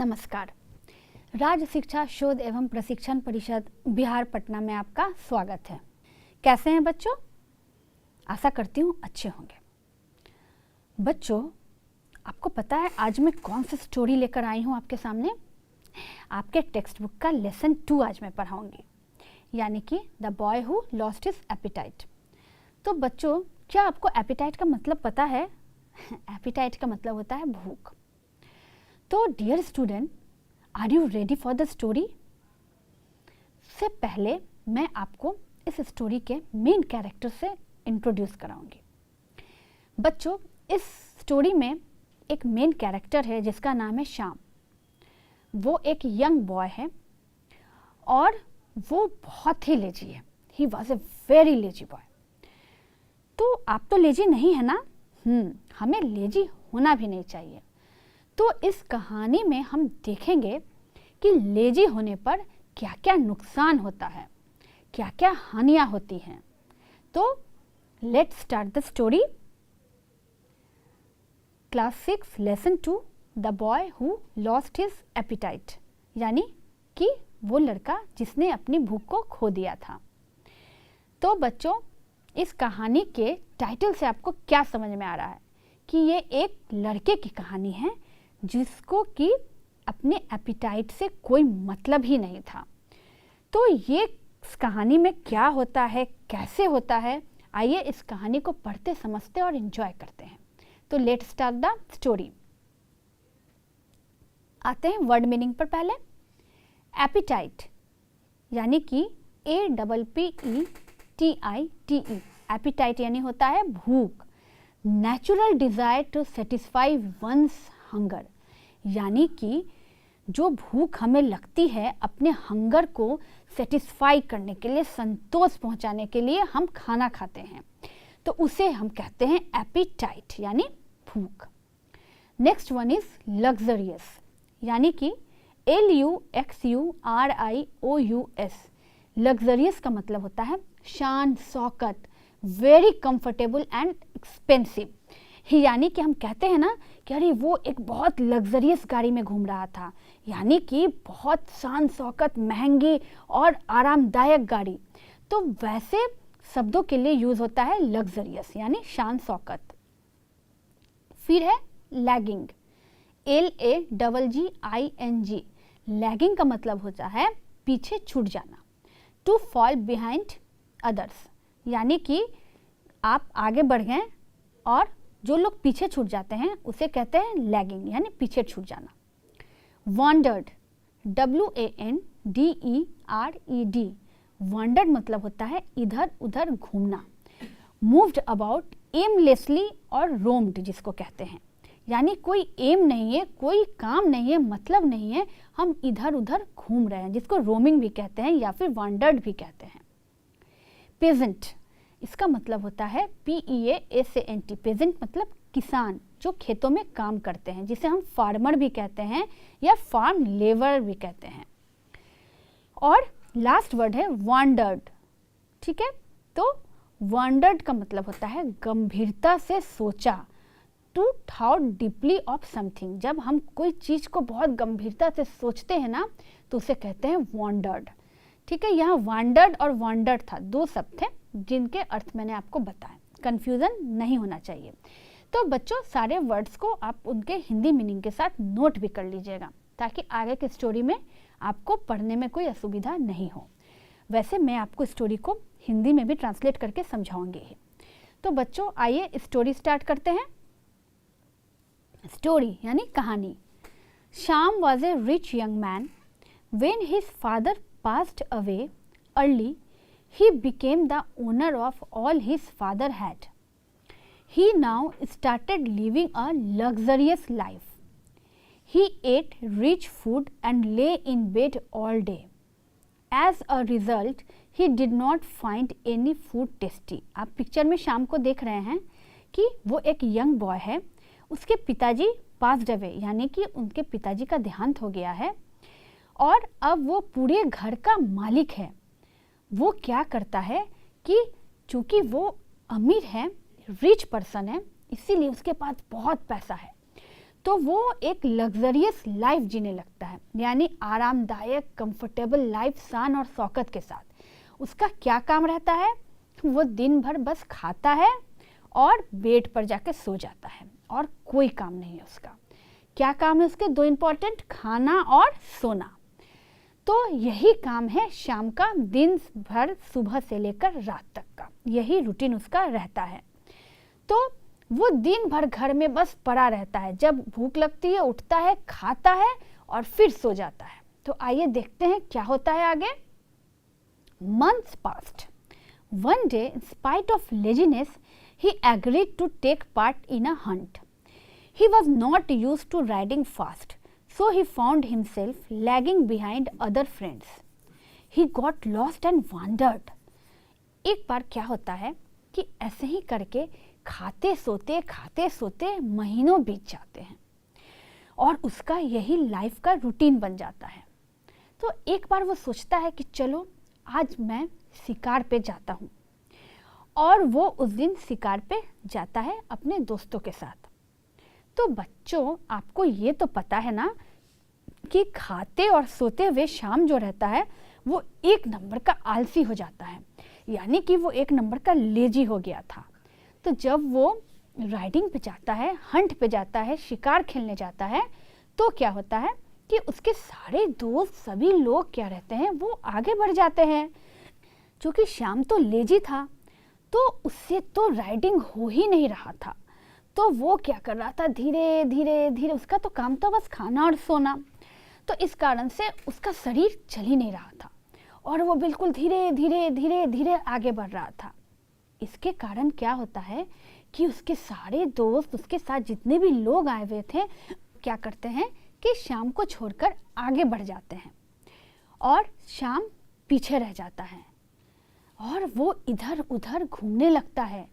नमस्कार। राज्य शिक्षा शोध एवं प्रशिक्षण परिषद बिहार पटना में आपका स्वागत है। कैसे हैं बच्चों? आशा करती हूँ अच्छे होंगे। बच्चों, आपको पता है आज मैं कौन सी स्टोरी लेकर आई हूँ आपके सामने? आपके टेक्स्ट बुक का लेसन 2 आज मैं पढ़ाऊँगी, यानी कि the boy who lost his appetite. तो बच्चों, क्या आपको एपिटाइट का मतलब पता है? एपिटाइट का मतलब होता है भूख। तो dear student, are you ready for the story? से पहले मैं आपको इस स्टोरी के मेन कैरेक्टर से इंट्रोड्यूस कराऊंगी। बच्चों, इस स्टोरी में एक मेन कैरेक्टर है जिसका नाम है श्याम। वो एक यंग बॉय है और वो बहुत ही लेजी है। He was a very lazy boy. तो आप तो लेजी नहीं है ना? हमें लेजी होना भी नहीं चाहिए। तो इस कहानी में हम देखेंगे कि लेजी होने पर क्या क्या नुकसान होता है, क्या क्या हानियां होती हैं। तो let's start the story. Class 6 lesson 2 the boy who lost his appetite, यानी कि वो लड़का जिसने अपनी भूख को खो दिया था। तो बच्चों, इस कहानी के टाइटल से आपको क्या समझ में आ रहा है कि ये एक लड़के की कहानी है जिसको कि अपने एपिटाइट से कोई मतलब ही नहीं था। तो ये इस कहानी में क्या होता है, कैसे होता है, आइए इस कहानी को पढ़ते समझते और एंजॉय करते हैं। तो लेट्स स्टार्ट द स्टोरी। आते हैं वर्ड मीनिंग पर। पहले एपिटाइट यानी कि APPETITE, एपिटाइट यानी होता है भूख। Natural desire to satisfy once hunger, यानी कि जो भूख हमें लगती है अपने हंगर को सेटिस्फाई करने के लिए, संतोष पहुंचाने के लिए हम खाना खाते हैं, तो उसे हम कहते हैं एपिटाइट यानी भूख। नेक्स्ट वन इज लग्जरियस, यानी कि LUXURIOUS। लग्जरियस का मतलब होता है शान Shaukat, very comfortable and expensive. यानी कि हम कहते हैं ना कि अरे वो एक बहुत लग्जरियस गाड़ी में घूम रहा था, यानी कि बहुत शान शौकत, महंगी और आरामदायक गाड़ी। तो वैसे शब्दों के लिए यूज होता है लग्जरियस यानी शान शौकत। फिर है लैगिंग, LAGGING। लैगिंग का मतलब होता है पीछे छूट जाना। टू फॉल बिहाइंड अदर्स, यानी कि आप आगे बढ़ गए और जो लोग पीछे छूट जाते हैं उसे कहते हैं लैगिंग यानी पीछे छूट जाना। Wandered, WANDERED। वॉन्डर्ड मतलब होता है इधर उधर घूमना। मूव्ड अबाउट एमलेसली और रोम्ड जिसको कहते हैं, यानी कोई एम नहीं है, कोई काम नहीं है, मतलब नहीं है, हम इधर उधर घूम रहे हैं, जिसको रोमिंग भी कहते हैं या फिर वॉन्डर्ड भी कहते हैं। पेजेंट, इसका मतलब होता है PEASANT। पेजेंट मतलब किसान जो खेतों में काम करते हैं, जिसे हम फार्मर भी कहते हैं या फार्म लेबर भी कहते हैं। और लास्ट वर्ड है वॉन्डर्ड, ठीक है? तो वॉन्डर्ड का मतलब होता है गंभीरता से सोचा, to thought deeply of something. जब हम कोई चीज़ को बहुत गंभीरता से सोचते हैं ना, तो उसे कहते हैं वॉन्डर्ड, ठीक है? यहाँ वॉन्डर्ड और वॉन्डर्ड था, 2 शब्द थे जिनके अर्थ मैंने आपको बताया, कंफ्यूजन नहीं होना चाहिए। तो बच्चों, सारे वर्ड्स को आप उनके हिंदी मीनिंग के साथ नोट भी कर लीजिएगा, ताकि आगे की स्टोरी में आपको पढ़ने में कोई असुविधा नहीं हो। वैसे मैं आपको स्टोरी को हिंदी में भी ट्रांसलेट करके समझाऊंगी ही। तो बच्चों, आइए स्टोरी स्टार्ट करते हैं। स्टोरी यानी कहानी। Shyam was a rich young man. When his father passed away early, he became the owner of all his father had. He now started living a luxurious life. He ate rich food and lay in bed all day. As a result, he did not find any food tasty. आप picture में शाम को देख रहे हैं कि वो एक यंग बॉय है, उसके पिताजी passed away यानी कि उनके पिताजी का देहांत हो गया है और अब वो पूरे घर का मालिक है। वो क्या करता है कि चूंकि वो अमीर है, रिच पर्सन है, इसीलिए उसके पास बहुत पैसा है, तो वो एक लग्जरियस लाइफ जीने लगता है, यानी आरामदायक कंफर्टेबल लाइफ शान और शौकत के साथ। उसका क्या काम रहता है? वो दिन भर बस खाता है और बेड पर जाके सो जाता है और कोई काम नहीं है उसका। क्या काम है उसके? दो इम्पॉर्टेंट, खाना और सोना। तो यही काम है शाम का, दिन भर सुबह से लेकर रात तक का यही रूटीन उसका रहता है। तो वो दिन भर घर में बस पड़ा रहता है, जब भूख लगती है उठता है, खाता है और फिर सो जाता है। तो आइए देखते हैं क्या होता है आगे। Months passed. One day, in spite of laziness, he agreed to take part in a hunt. He was not used to riding fast, so he found himself lagging behind other friends. He got lost and wandered. एक बार क्या होता है कि ऐसे ही करके खाते सोते महीनों बीत जाते हैं और उसका यही लाइफ का रूटीन बन जाता है। तो एक बार वो सोचता है कि चलो आज मैं शिकार पे जाता हूँ, और वो उस दिन शिकार पे जाता है अपने दोस्तों के साथ। तो बच्चों, आपको ये तो पता है ना कि खाते और सोते हुए शाम जो रहता है वो एक नंबर का आलसी हो जाता है, यानी कि वो एक नंबर का लेजी हो गया था। तो जब वो राइडिंग पे जाता है, हंट पे जाता है, शिकार खेलने जाता है, तो क्या होता है कि उसके सारे दोस्त, सभी लोग क्या रहते हैं, वो आगे बढ़ जाते हैं। क्योंकि शाम तो लेजी था तो उससे तो राइडिंग हो ही नहीं रहा था, तो वो क्या कर रहा था, धीरे धीरे उसका तो काम था बस खाना और सोना। तो इस कारण से उसका शरीर चल ही नहीं रहा था और वो बिल्कुल धीरे धीरे आगे बढ़ रहा था। इसके कारण क्या होता है कि उसके सारे दोस्त, उसके साथ जितने भी लोग आए हुए थे, क्या करते हैं कि शाम को छोड़कर आगे बढ़ जाते हैं और शाम पीछे रह जाता है और वो इधर उधर घूमने लगता है,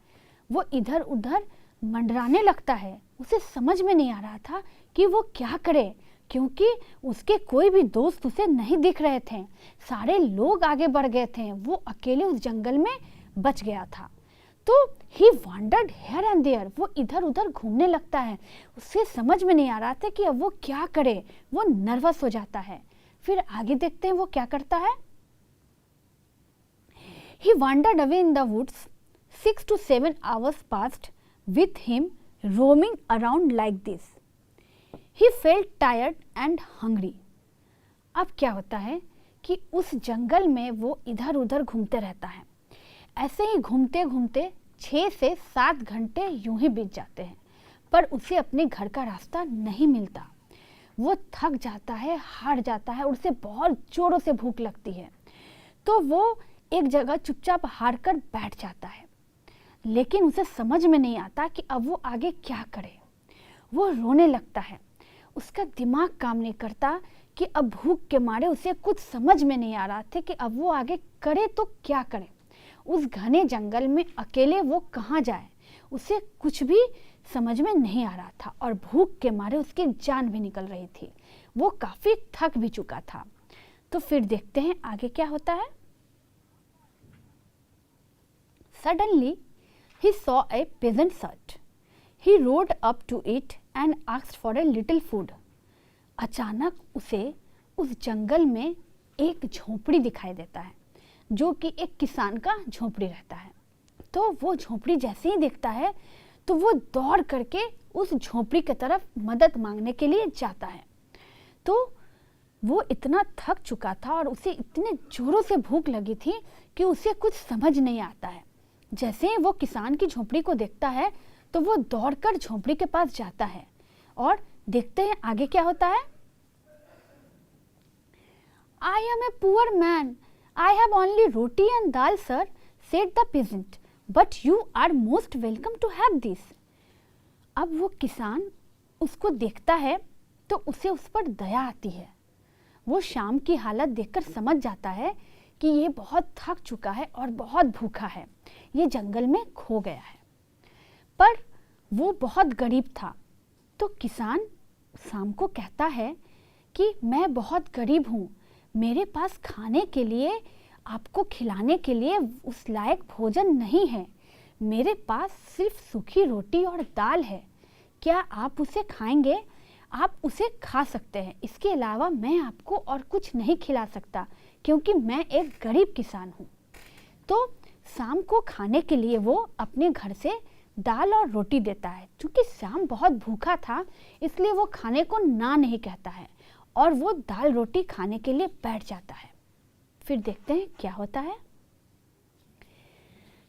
वो इधर उधर मंडराने लगता है। उसे समझ में नहीं आ रहा था कि वो क्या करे, क्योंकि उसके कोई भी दोस्त उसे नहीं दिख रहे थे, सारे लोग आगे बढ़ गए थे, वो अकेले उस जंगल में बच गया था। तो ही वॉन्डर्ड हेयर एंड देयर, वो इधर उधर घूमने लगता है, उसे समझ में नहीं आ रहा था कि अब वो क्या करे, वो नर्वस हो जाता है। फिर आगे देखते हैं वो क्या करता है। He wandered away in the woods. 6 to 7 hours passed with him roaming around like this. He felt tired and hungry. अब क्या होता है कि उस जंगल में वो इधर उधर घूमते रहता है। ऐसे ही घूमते घूमते 6 से 7 घंटे यूं ही बीत जाते हैं, पर उसे अपने घर का रास्ता नहीं मिलता। वो थक जाता है, हार जाता है, उसे बहुत जोरों से भूख लगती है, तो वो एक जगह चुपचाप हार कर बैठ जाता है। लेकिन उसे समझ में नहीं आता कि अब वो आगे क्या करे। वो रोने लगता है, उसका दिमाग काम नहीं करता कि अब भूख के मारे उसे कुछ समझ में नहीं आ रहा था कि अब वो आगे करे तो क्या करे। उस घने जंगल में अकेले वो कहाँ जाए, उसे कुछ भी समझ में नहीं आ रहा था और भूख के मारे उसकी जान भी निकल रही थी। वो काफ़ी थक भी चुका था। तो फिर देखते हैं आगे क्या होता है। Suddenly, he saw a peasant hut. He rode up to it and asked for a little food. अचानक उसे उस जंगल में एक झोपड़ी दिखाई देता है, जो कि एक किसान का झोपड़ी रहता है। तो वो झोपड़ी जैसे ही देखता है तो वो दौड़ करके उस झोपड़ी की तरफ मदद मांगने के लिए जाता है। तो वो इतना थक चुका था और उसे इतने जोरों से भूख लगी थी कि उसे कुछ समझ नहीं आता है। जैसे ही वो किसान की झोपड़ी को देखता है तो वो दौड़कर झोपड़ी के पास जाता है और देखते हैं आगे क्या होता है। I am a poor man. I have only roti and dal, sir, said the peasant. But you are most welcome to have this. अब वो किसान उसको देखता है तो उसे उस पर दया आती है। वो शाम की हालत देखकर समझ जाता है कि ये बहुत थक चुका है और बहुत भूखा है, ये जंगल में खो गया है। पर वो बहुत गरीब था। तो किसान शाम को कहता है कि मैं बहुत गरीब हूँ, मेरे पास खाने के लिए, आपको खिलाने के लिए उस लायक भोजन नहीं है, मेरे पास सिर्फ सूखी रोटी और दाल है, क्या आप उसे खाएंगे आप उसे खा सकते हैं, इसके अलावा मैं आपको और कुछ नहीं खिला सकता क्योंकि मैं एक गरीब किसान हूँ। तो शाम को खाने के लिए वो अपने घर से दाल और रोटी देता है। क्योंकि शाम बहुत भूखा था इसलिए वो खाने को ना नहीं कहता है और वो दाल रोटी खाने के लिए बैठ जाता है। फिर देखते हैं क्या होता है।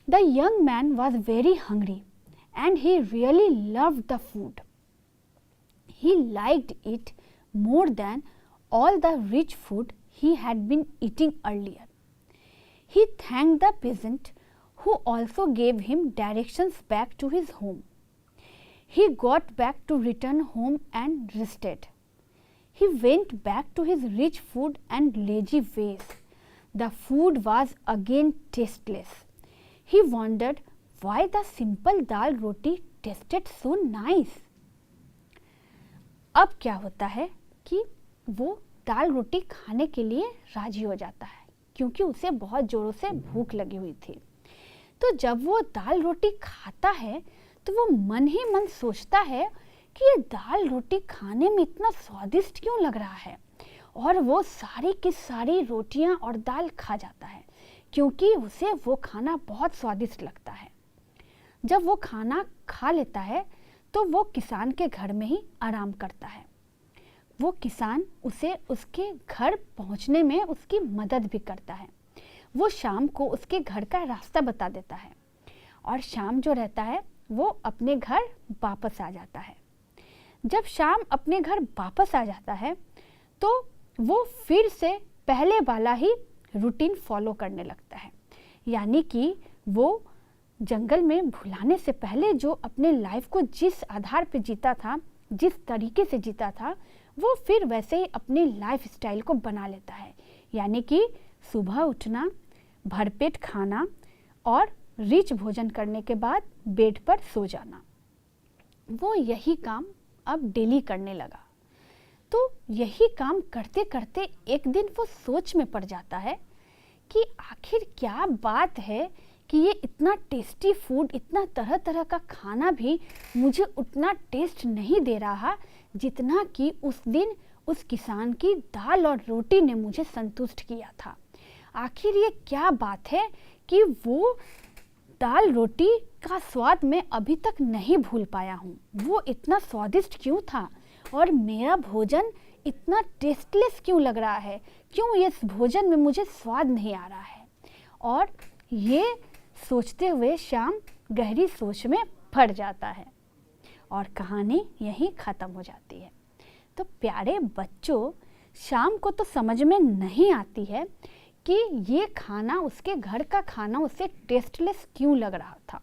The young man was very hungry and he really loved the food. He liked it more than all the rich food he had been eating earlier. He thanked the peasant who also gave him directions back to his home. He got back to return home and rested. He went back to his rich food and lazy ways. The food was again tasteless. He wondered why the simple dal roti tasted so nice. अब क्या होता है कि वो दाल रोटी खाने के लिए राजी हो जाता है क्योंकि उसे बहुत जोरों से भूख लगी हुई थी। तो जब वो दाल रोटी खाता है तो वो मन ही मन सोचता है कि ये दाल रोटी खाने में इतना स्वादिष्ट क्यों लग रहा है, और वो सारी की सारी रोटियां और दाल खा जाता है क्योंकि उसे वो खाना बहुत स्वादिष्ट लगता है। जब वो खाना खा लेता है तो वो किसान के घर में ही आराम करता है। वो किसान उसे उसके घर पहुंचने में उसकी मदद भी करता है। वो शाम को उसके घर का रास्ता बता देता है और शाम जो रहता है वो अपने घर वापस आ जाता है। जब शाम अपने घर वापस आ जाता है तो वो फिर से पहले वाला ही रूटीन फॉलो करने लगता है। यानी कि वो जंगल में भुलाने से पहले जो अपने लाइफ को जिस आधार पे जीता था, जिस तरीके से जीता था, वो फिर वैसे ही अपनी लाइफ स्टाइल को बना लेता है। यानी कि सुबह उठना, भरपेट खाना और रिच भोजन करने के बाद बेड पर सो जाना। वो यही काम अब डेली करने लगा। तो यही काम करते करते एक दिन वो सोच में पड़ जाता है कि आखिर क्या बात है कि ये इतना टेस्टी फूड, इतना तरह तरह का खाना भी मुझे उतना टेस्ट नहीं दे रहा जितना कि उस दिन उस किसान की दाल और रोटी ने मुझे संतुष्ट किया था। आखिर ये क्या बात है कि वो दाल रोटी का स्वाद मैं अभी तक नहीं भूल पाया हूँ। वो इतना स्वादिष्ट क्यों था और मेरा भोजन इतना टेस्टलेस क्यों लग रहा है, क्यों इस भोजन में मुझे स्वाद नहीं आ रहा है। और ये सोचते हुए शाम गहरी सोच में पड़ जाता है और कहानी यहीं ख़त्म हो जाती है। तो प्यारे बच्चों, शाम को तो समझ में नहीं आती है कि ये खाना, उसके घर का खाना उसे टेस्टलेस क्यों लग रहा था।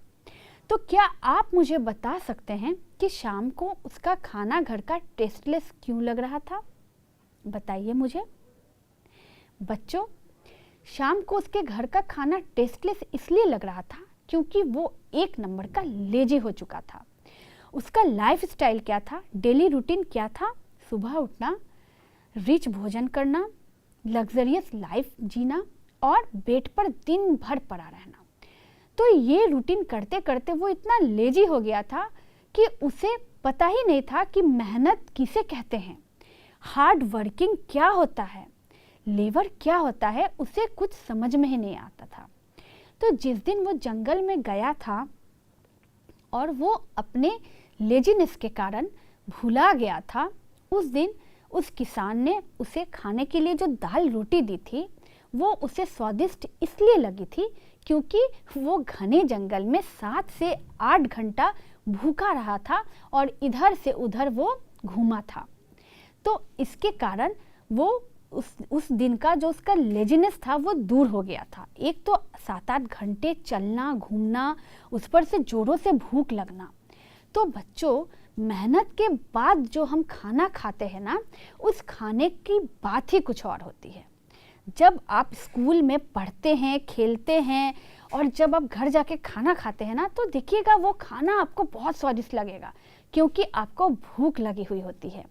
तो क्या आप मुझे बता सकते हैं कि शाम को उसका खाना घर का टेस्टलेस क्यों लग रहा था? बताइए मुझे। बच्चों, शाम को उसके घर का खाना टेस्टलेस इसलिए लग रहा था क्योंकि वो एक नंबर का लेजी हो चुका था। उसका लाइफ स्टाइल क्या था, डेली रूटीन क्या था? सुबह उठना, रिच भोजन करना, लग्जरियस लाइफ जीना और बेड पर दिन भर पड़ा रहना। तो ये रूटीन करते करते वो इतना लेजी हो गया था कि उसे पता ही नहीं था कि मेहनत किसे कहते हैं, हार्ड वर्किंग क्या होता है, लेबर क्या होता है, उसे कुछ समझ में ही नहीं आता था। तो जिस दिन वो जंगल में गया था और वो अपने लेजीनेस के कारण भूला गया था, उस दिन उस किसान ने उसे खाने के लिए जो दाल रोटी दी थी वो उसे स्वादिष्ट इसलिए लगी थी क्योंकि वो घने जंगल में 7 से 8 घंटा भूखा रहा था और इधर से उधर वो घूमा था। तो इसके कारण वो उस दिन का जो उसका लेजीनेस था वो दूर हो गया था। एक तो 7-8 घंटे चलना घूमना, उस पर से जोरों से भूख लगना। तो बच्चों, मेहनत के बाद जो हम खाना खाते हैं ना, उस खाने की बात ही कुछ और होती है। जब आप स्कूल में पढ़ते हैं, खेलते हैं और जब आप घर जाके खाना खाते हैं ना, तो देखिएगा वो खाना आपको बहुत स्वादिष्ट लगेगा क्योंकि आपको भूख लगी हुई होती है।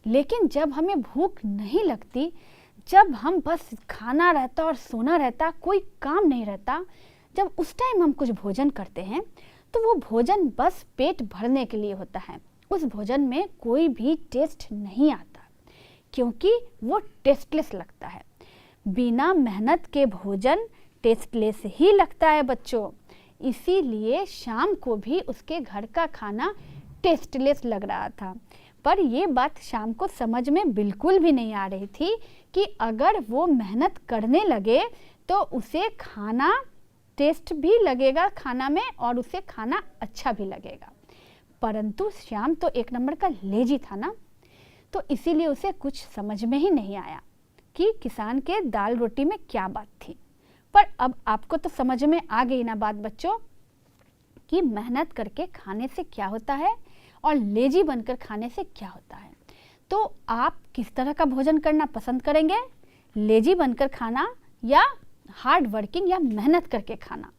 लेकिन जब हमें भूख नहीं लगती, जब हम बस खाना रहता और सोना रहता, कोई काम नहीं रहता, जब उस टाइम हम कुछ भोजन करते हैं तो वो भोजन बस पेट भरने के लिए होता है। उस भोजन में कोई भी टेस्ट नहीं आता, क्योंकि वो टेस्टलेस लगता है। बिना मेहनत के भोजन टेस्टलेस ही लगता है बच्चों। इसीलिए शाम को भी उसके घर का खाना टेस्टलेस लग रहा था। पर ये बात शाम को समझ में बिल्कुल भी नहीं आ रही थी कि अगर वो मेहनत करने लगे तो उसे खाना टेस्ट भी लगेगा खाना में, और उसे खाना अच्छा भी लगेगा। परंतु श्याम तो एक नंबर का लेजी था ना, तो इसीलिए उसे कुछ समझ में ही नहीं आया कि किसान के दाल रोटी में क्या बात थी। पर अब आपको तो समझ में आ गई ना बात बच्चों, कि मेहनत करके खाने से क्या होता है और लेजी बनकर खाने से क्या होता है। तो आप किस तरह का भोजन करना पसंद करेंगे, लेजी बनकर खाना या हार्ड वर्किंग या मेहनत करके खाना?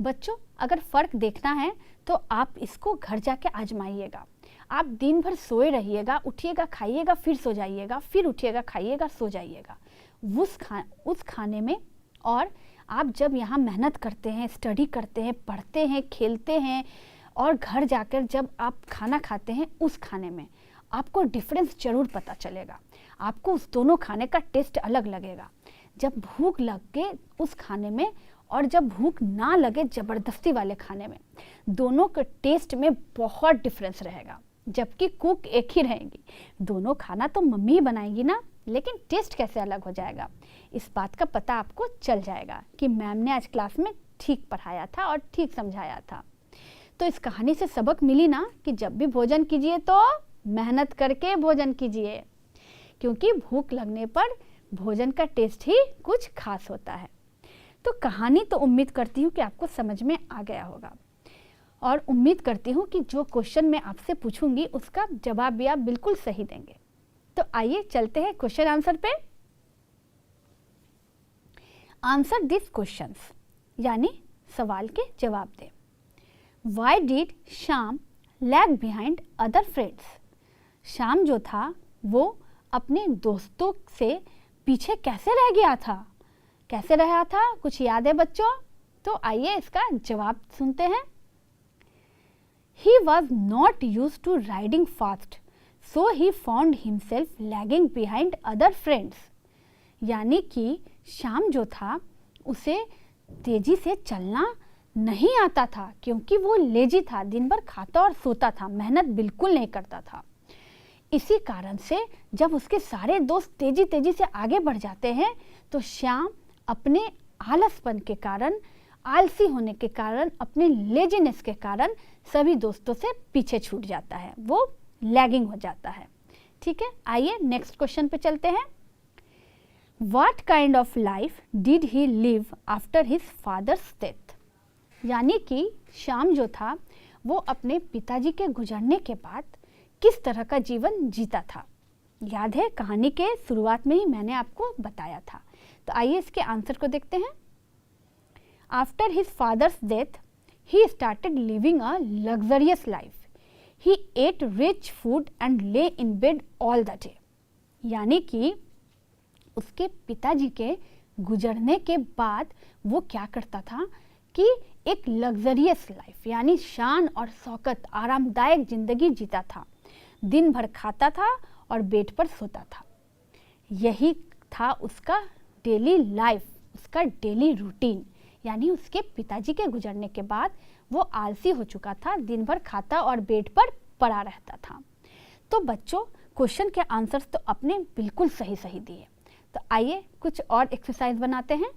बच्चों अगर फ़र्क देखना है तो आप इसको घर जाके आजमाइएगा। आप दिन भर सोए रहिएगा, उठिएगा खाइएगा फिर सो जाइएगा, फिर उठिएगा खाइएगा सो जाइएगा उस खाने में। और आप जब यहाँ मेहनत करते हैं, स्टडी करते हैं, पढ़ते हैं, खेलते हैं, और घर जाकर जब आप खाना खाते हैं, उस खाने में आपको डिफरेंस ज़रूर पता चलेगा। आपको उस दोनों खाने का टेस्ट अलग लगेगा। जब भूख लगे उस खाने में और जब भूख ना लगे ज़बरदस्ती वाले खाने में, दोनों के टेस्ट में बहुत डिफरेंस रहेगा। जबकि कुक एक ही रहेंगी, दोनों खाना तो मम्मी ही बनाएंगी ना, लेकिन टेस्ट कैसे अलग हो जाएगा, इस बात का पता आपको चल जाएगा कि मैम ने आज क्लास में ठीक पढ़ाया था और ठीक समझाया था। तो इस कहानी से सबक मिली ना कि जब भी भोजन कीजिए तो मेहनत करके भोजन कीजिए, क्योंकि भूख लगने पर भोजन का टेस्ट ही कुछ खास होता है। तो कहानी तो उम्मीद करती हूँ कि आपको समझ में आ गया होगा, और उम्मीद करती हूँ कि जो क्वेश्चन मैं आपसे पूछूंगी उसका जवाब भी आप बिल्कुल सही देंगे। तो आइए चलते हैं क्वेश्चन आंसर पे। आंसर दिस क्वेश्चंस, यानी सवाल के जवाब दें। Why did Shyam lag behind other friends? Shyam जो था वो अपने दोस्तों से पीछे कैसे रह गया था? कैसे रहा था, कुछ याद है बच्चों? तो आइए इसका जवाब सुनते हैं। He was not used to riding fast, so he found himself lagging behind other friends. यानी कि श्याम जो था उसे तेजी से चलना नहीं आता था, क्योंकि वो लेजी था, दिन भर खाता और सोता था, मेहनत बिल्कुल नहीं करता था। इसी कारण से जब उसके सारे दोस्त तेजी तेजी से आगे बढ़ जाते हैं तो श्याम अपने आलसपन के कारण, आलसी होने के कारण, अपने लेजीनेस के कारण सभी दोस्तों से पीछे छूट जाता है, वो लैगिंग हो जाता है। ठीक है, आइए नेक्स्ट क्वेश्चन पे चलते हैं। What kind of life did he live after his father's death? यानी कि श्याम जो था वो अपने पिताजी के गुजरने के बाद किस तरह का जीवन जीता था? याद है, कहानी के शुरुआत में ही मैंने आपको बताया था। तो आइए इसके आंसर को देखते हैं। After his father's death he started living a luxurious life. He ate rich food and lay in bed all the day. यानी कि उसके पिताजी के गुजरने के बाद वो क्या करता था कि एक लग्जरियस लाइफ यानी शान और शौकत, आरामदायक जिंदगी जीता था। दिन भर खाता था और बेड पर सोता था। यही था उसका डेली लाइफ, उसका डेली रूटीन। यानी उसके पिताजी के गुजरने के बाद वो आलसी हो चुका था, दिन भर खाता और बेड पर पड़ा रहता था। तो बच्चों क्वेश्चन के आंसर्स तो अपने बिल्कुल सही सही दिए। तो आइए कुछ और एक्सरसाइज बनाते हैं।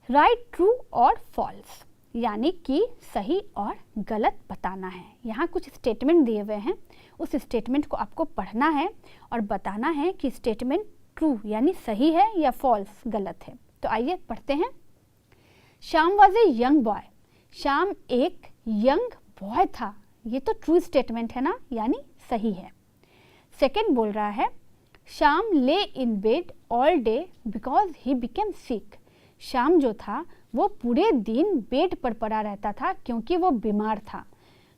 राइट ट्रू और फॉल्स, यानी कि सही और गलत बताना है। यहाँ कुछ स्टेटमेंट दिए हुए हैं, उस स्टेटमेंट को आपको पढ़ना है और बताना है कि स्टेटमेंट ट्रू यानी सही है या फॉल्स गलत है। तो आइए पढ़ते हैं। Shyam was a young boy. Shyam एक यंग बॉय था, ये तो ट्रू स्टेटमेंट है ना, यानी सही है। सेकेंड बोल रहा है Shyam lay in bed all day because he became sick. Shyam जो था वो पूरे दिन बेड पर पड़ा रहता था क्योंकि वो बीमार था।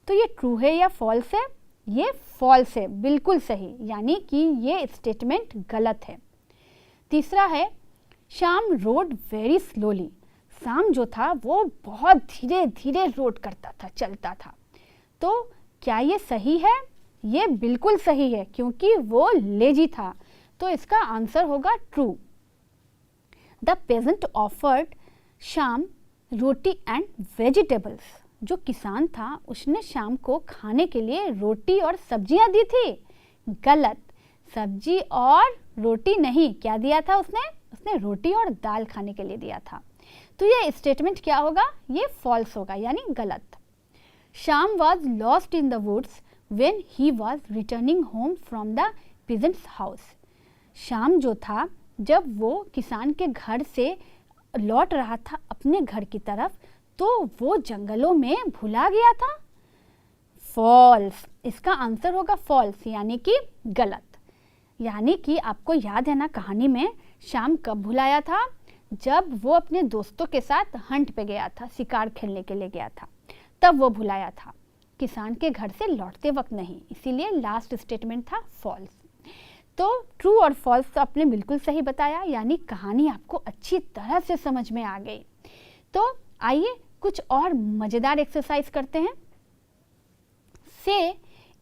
तो ये ट्रू है या फॉल्स है? ये फॉल्स है, बिल्कुल सही, यानी कि ये स्टेटमेंट गलत है। तीसरा है Shyam road very slowly. Shyam जो था वो बहुत धीरे धीरे रोड करता था, चलता था। तो क्या ये सही है? ये बिल्कुल सही है क्योंकि वो लेजी था, तो इसका आंसर होगा ट्रू। द पेजेंट ऑफर्ड शाम रोटी एंड वेजिटेबल्स। जो किसान था उसने शाम को खाने के लिए रोटी और सब्जियां दी थी। गलत, सब्जी और रोटी नहीं, क्या दिया था उसने रोटी और दाल खाने के लिए दिया था। तो ये स्टेटमेंट क्या होगा? ये फॉल्स होगा, यानी गलत। Shyam was lost in the woods when he was returning home from the peasants house. Shyam जो था जब वो किसान के घर से लौट रहा था अपने घर की तरफ, तो वो जंगलों में भुला गया था। फॉल्स, इसका आंसर होगा फॉल्स, यानी कि गलत। यानी कि आपको याद है ना कहानी में श्याम कब भुलाया था? जब वो अपने दोस्तों के साथ हंट पे गया था, शिकार खेलने के लिए गया था, तब वो भुलाया था, किसान के घर से लौटते वक्त नहीं। इसीलिए लास्ट स्टेटमेंट था फॉल्स। तो ट्रू और फॉल्स तो आपने बिल्कुल सही बताया, यानी कहानी आपको अच्छी तरह से समझ में आ गई। तो आइए कुछ और मज़ेदार एक्सरसाइज करते हैं। से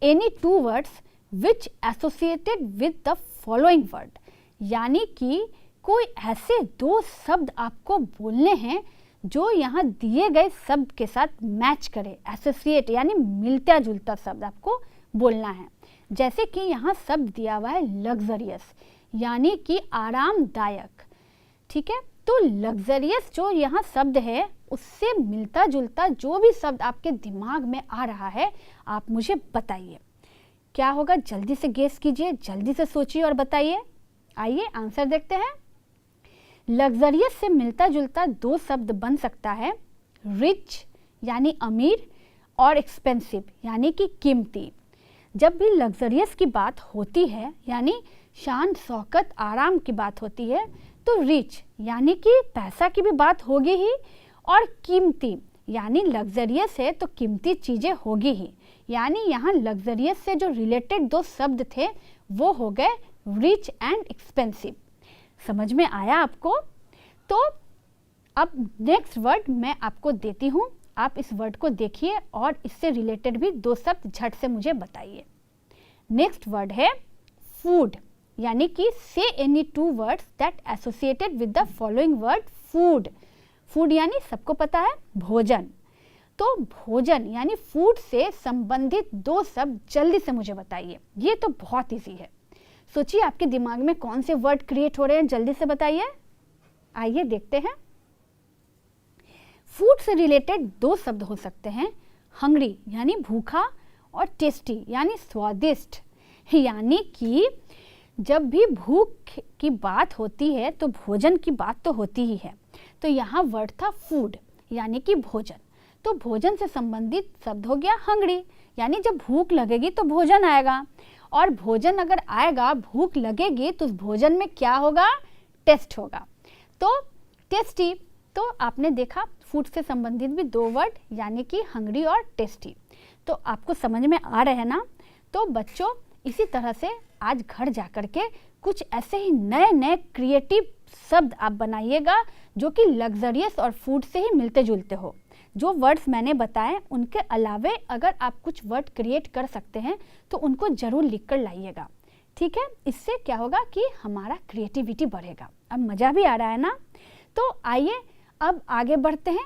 any two words which associated with the following word. यानी कि कोई ऐसे दो शब्द आपको बोलने हैं जो यहाँ दिए गए शब्द के साथ मैच करे। एसोसिएट यानी मिलता जुलता शब्द आपको बोलना है। जैसे कि यहाँ शब्द दिया हुआ है लग्जरियस, यानी कि आरामदायक। ठीक है, तो लग्जरियस जो यहाँ शब्द है उससे मिलता जुलता जो भी शब्द आपके दिमाग में आ रहा है आप मुझे बताइए। क्या होगा? जल्दी से गेस कीजिए, जल्दी से सोचिए और बताइए। आइए आंसर देखते हैं। लग्जरियस से मिलता जुलता दो शब्द बन सकता है रिच यानी अमीर और एक्सपेंसिव यानी कि कीमती। जब भी लग्जरियस की बात होती है यानी शान शौकत आराम की बात होती है, तो रिच यानी कि पैसा की भी बात होगी ही, और कीमती यानी लग्जरियस है तो कीमती चीज़ें होगी ही। यानी यहाँ लग्जरियस से जो रिलेटेड दो शब्द थे वो हो गए रिच एंड एक्सपेंसिव। समझ में आया आपको? तो अब नेक्स्ट वर्ड मैं आपको देती हूँ, आप इस वर्ड को देखिए और इससे रिलेटेड भी दो शब्द झट से मुझे बताइए। नेक्स्ट वर्ड है फूड, यानी कि से any two words that associated with the following word food. Food यानी सबको पता है भोजन, तो भोजन यानी फूड से संबंधित दो शब्द जल्दी से मुझे बताइए। ये तो बहुत इजी है, सोचिए आपके दिमाग में कौन से वर्ड क्रिएट हो रहे हैं, जल्दी से बताइए। आइए देखते हैं। फूड से रिलेटेड दो शब्द हो सकते हैं हंग्री यानी भूखा और टेस्टी यानी स्वादिष्ट। यानी कि जब भी भूख की बात होती है तो भोजन की बात तो होती ही है। तो यहाँ वर्ड था फूड यानी कि भोजन, तो भोजन से संबंधित शब्द हो गया हंग्री, यानी जब भूख लगेगी तो भोजन आएगा, और भोजन अगर आएगा भूख लगेगी तो उस भोजन में क्या होगा? टेस्ट होगा। तो टेस्टी, तो आपने देखा फूड से संबंधित भी दो वर्ड यानी कि हंग्री और टेस्टी। तो आपको समझ में आ रहे हैं ना? तो बच्चों इसी तरह से आज घर जा कर के कुछ ऐसे ही नए नए क्रिएटिव शब्द आप बनाइएगा जो कि लग्जरियस और फूड से ही मिलते जुलते हो। जो वर्ड्स मैंने बताए उनके अलावे अगर आप कुछ वर्ड क्रिएट कर सकते हैं तो उनको ज़रूर लिख कर लाइएगा। ठीक है, इससे क्या होगा कि हमारा क्रिएटिविटी बढ़ेगा। अब मज़ा भी आ रहा है ना? तो आइए अब आगे बढ़ते हैं।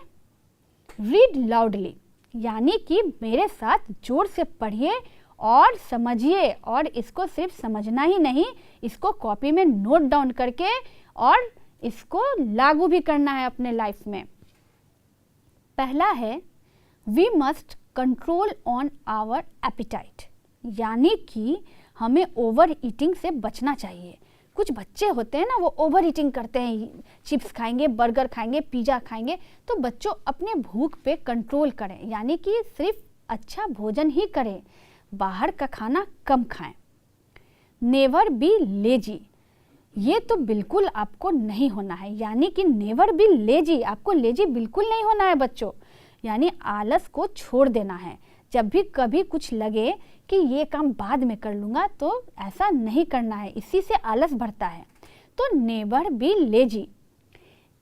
रीड लाउडली यानी कि मेरे साथ जोर से पढ़िए और समझिए, और इसको सिर्फ समझना ही नहीं, इसको कॉपी में नोट डाउन करके और इसको लागू भी करना है अपने लाइफ में। पहला है we must control on our appetite, यानी कि हमें ओवर ईटिंग से बचना चाहिए। कुछ बच्चे होते हैं ना, वो ओवर ईटिंग करते हैं, चिप्स खाएंगे, बर्गर खाएंगे, पिज़्ज़ा खाएंगे। तो बच्चों अपने भूख पे कंट्रोल करें, यानी कि सिर्फ अच्छा भोजन ही करें, बाहर का खाना कम खाएं। नेवर बी लेजी, ये तो बिल्कुल आपको नहीं होना है, यानी कि नेवर बी लेजी, आपको लेजी बिल्कुल नहीं होना है बच्चों, यानी आलस को छोड़ देना है। जब भी कभी कुछ लगे कि ये काम बाद में कर लूँगा तो ऐसा नहीं करना है, इसी से आलस बढ़ता है। तो never be lazy.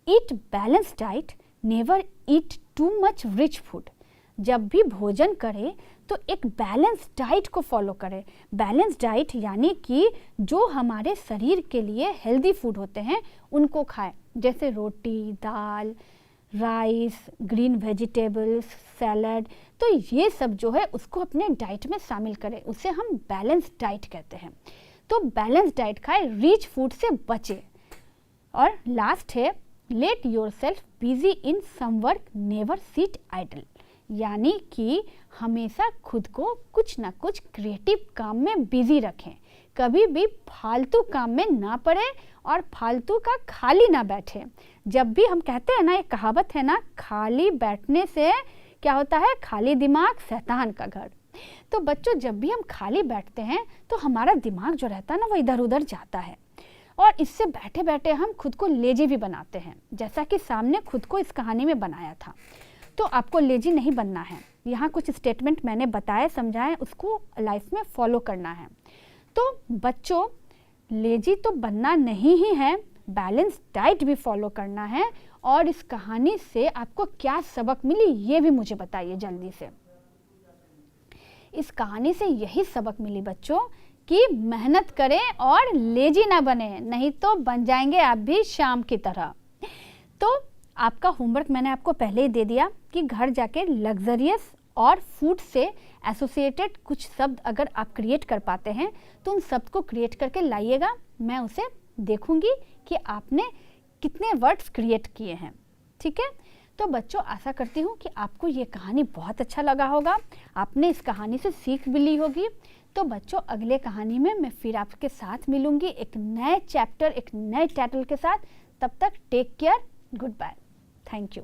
Eat balance diet, never eat too much rich food, जब भी भोजन करें तो एक बैलेंस डाइट को फॉलो करें। बैलेंस डाइट यानी कि जो हमारे शरीर के लिए हेल्दी फूड होते हैं उनको खाएं, जैसे रोटी, दाल, राइस, ग्रीन वेजिटेबल्स, सैलड। तो ये सब जो है उसको अपने डाइट में शामिल करें, उसे हम बैलेंस डाइट कहते हैं। तो बैलेंस डाइट खाएं, रिच फूड से बचें। और लास्ट है, let yourself busy in some work, never sit idle, यानी कि हमेशा खुद को कुछ ना कुछ क्रिएटिव काम में बिजी रखें, कभी भी फालतू काम में ना पड़े और फालतू का खाली ना बैठे। जब भी हम कहते हैं ना, एक कहावत है ना, खाली बैठने से क्या होता है, खाली दिमाग शैतान का घर। तो बच्चों, जब भी हम खाली बैठते हैं तो हमारा दिमाग जो रहता है ना वो इधर उधर जाता है, और इससे बैठे बैठे हम खुद को लेजी भी बनाते हैं, जैसा कि सामने खुद को इस कहानी में बनाया था। तो आपको लेजी नहीं बनना है। यहाँ कुछ स्टेटमेंट मैंने बताए, समझाए, उसको लाइफ में फॉलो करना है। तो बच्चों, लेजी तो बनना नहीं ही है, बैलेंस डाइट भी फॉलो करना है। और इस कहानी से आपको क्या सबक मिली ये भी मुझे बताइए जल्दी से। इस कहानी से यही सबक मिली बच्चों कि मेहनत करें और लेजी ना बने, नहीं तो बन जाएंगे आप भी शाम की तरह। तो आपका होमवर्क मैंने आपको पहले ही दे दिया कि घर जाके लग्जरियस और फूड से एसोसिएटेड कुछ शब्द अगर आप क्रिएट कर पाते हैं तो उन शब्द को क्रिएट करके लाइएगा। मैं उसे देखूंगी कि आपने कितने वर्ड्स क्रिएट किए हैं। ठीक है, तो बच्चों, आशा करती हूँ कि आपको ये कहानी बहुत अच्छा लगा होगा, आपने इस कहानी से सीख भी ली होगी। तो बच्चों, अगले कहानी में मैं फिर आपके साथ मिलूंगी एक नए चैप्टर, एक नए टाइटल के साथ। तब तक take care, goodbye, thank you.